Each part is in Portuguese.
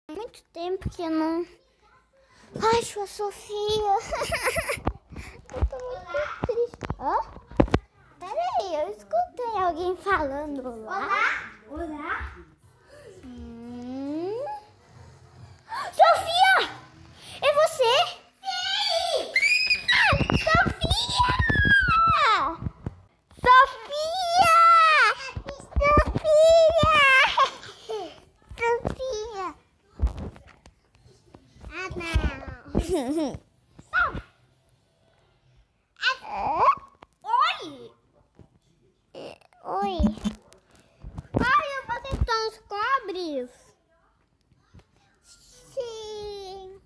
Muito tempo que eu não acho a Sofia. Eu tô muito triste. Ó, peraí, eu escutei alguém falando lá. Olá. Sofia! É você? Sim! Sofia! Sofia! Sofia! Sofia! Ah, não. Oi! Oi. Olha, vocês são os cobres. Sim.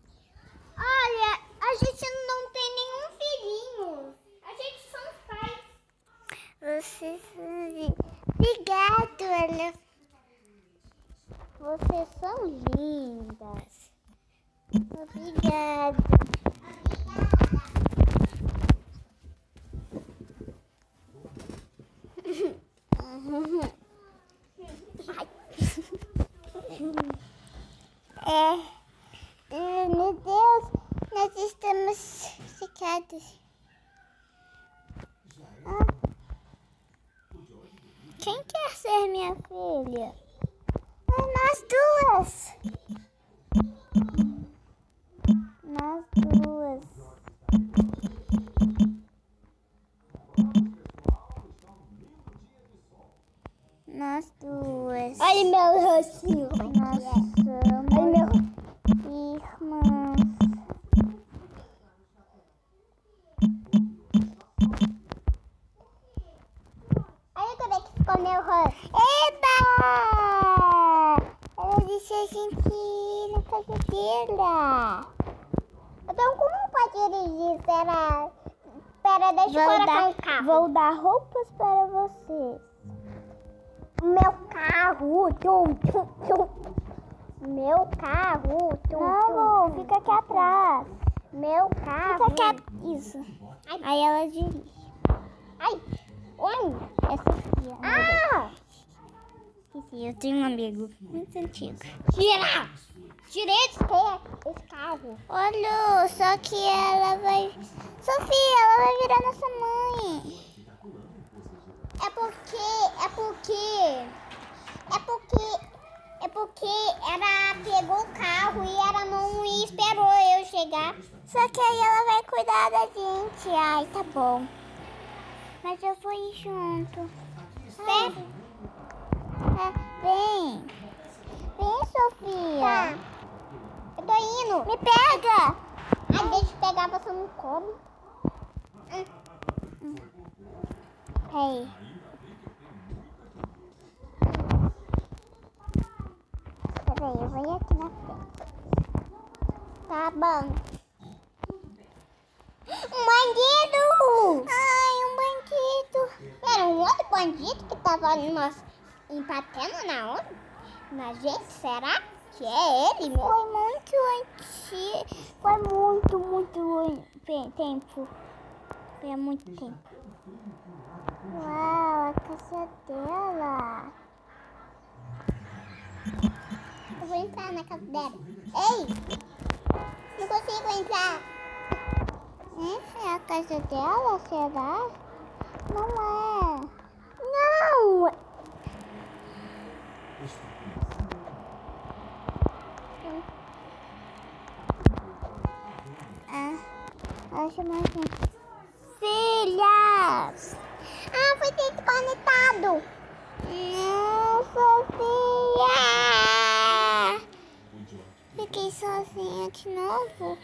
Olha, a gente não tem nenhum filhinho. A gente são os pais. Vocês são... Obrigado, olha. Vocês são lindas. Obrigada. Meu Deus, nós estamos secados. Quem quer ser minha filha? É nós duas. Nós duas. Nós duas. Olha meu rostinho. Nós somos irmãs. Olha como é que ficou meu rosto. Eba! Ela disse a gente ir na casa dela. Então como pode dirigir? Será? Espera, deixa eu colocar um carro. Vou dar roupas para vocês. Meu carro. Tum, tum, tum. Meu carro. Tum, Não, tum. fica aqui atrás. Meu carro. Fica aqui. Isso. Aí ela dirige. Ai. Oi. É Sofia. Ah! Sim, eu tenho um amigo muito antigo. Tira! Tirei esse carro. Olha, só que ela vai... Sofia, ela vai virar nossa mãe. É porque ela pegou o carro e ela não esperou eu chegar. Só que aí ela vai cuidar da gente. Ai, tá bom. Mas eu vou ir junto. Sério? Vem. Vem, Sofia. Tá. Eu tô indo. Me pega. Ai, deixa eu pegar, você não come. Peraí. Peraí, eu vou ir aqui na frente. Tá bom. Um bandido! Ai, um bandido. Era um outro bandido que tava nós empatando na onda? Na gente, será que é ele mesmo? Foi muito antigo. Foi muito tempo. Foi há muito tempo. Uau, a casa dela. Eu vou entrar na casa dela. Ei! Não consigo entrar. Essa é a casa dela, será? Não é. Não! Ela chamou assim. Filhas! Ah, foi desconectado. Não, Sofia! Fiquei sozinha de novo.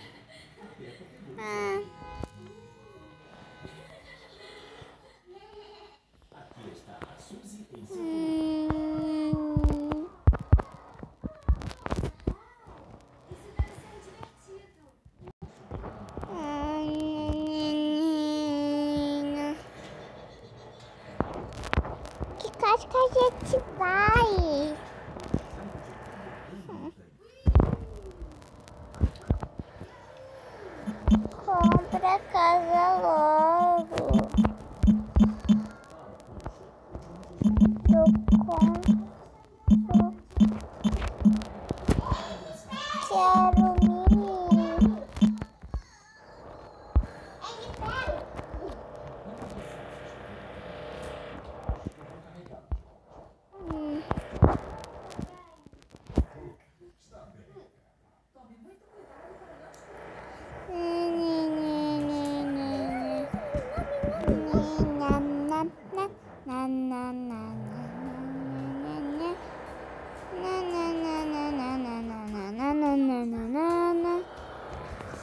Que casa que a gente vai? Compra a casa logo. Tô quero me...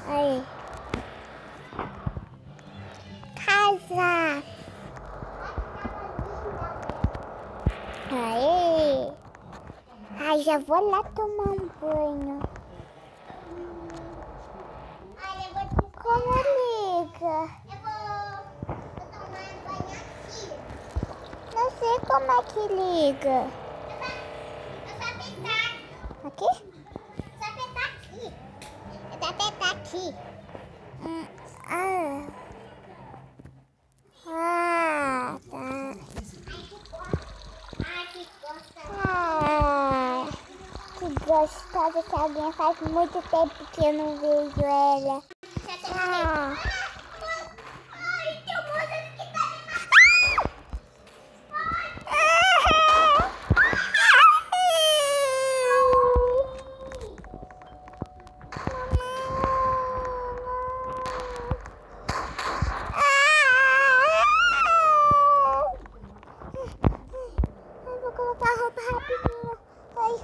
Aí. Casa. Aí. Ai, já vou lá tomar um banho. Como liga? Eu vou tomar banho aqui. Não sei como é que liga. Eu só apertar. Aqui? Só apertar aqui. É só apertar aqui. Ah, tá. Ai, que gostoso. Ah, que gostosa. Essa alguém faz muito tempo que eu não vejo ela. Ah. Ai, tem um monstro que tá me matando. Eu vou colocar a roupa rapidinho. Ai.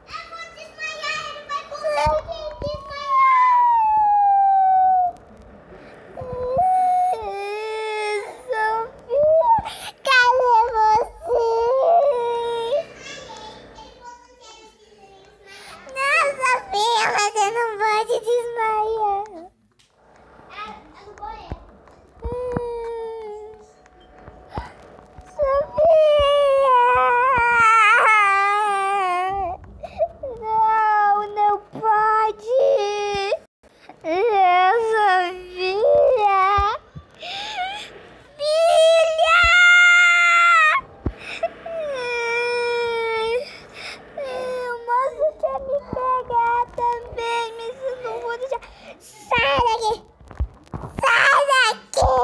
Eu vou desmaiar, ele vai conseguir desmaiar. Sofia, cadê você? Não, Sofia, você não pode desmaiar. É no banheiro. Sofia! Não pode! Não, Sofia! Filha! O moço quer me pegar também, mas eu não vou deixar. Sai daqui! Sai daqui!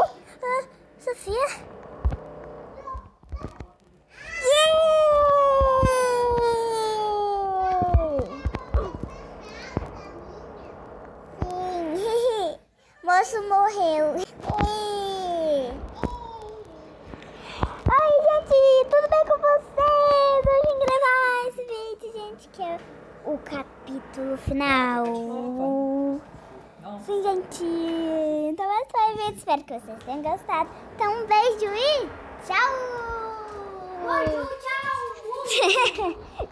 Sofia? Sim. Moço morreu. Oi, gente, tudo bem com vocês? Hoje vim gravar esse vídeo, gente, que é o capítulo final. Sim, gente. Então esse foi o vídeo. Espero que vocês tenham gostado. Então um beijo e tchau! Tchau.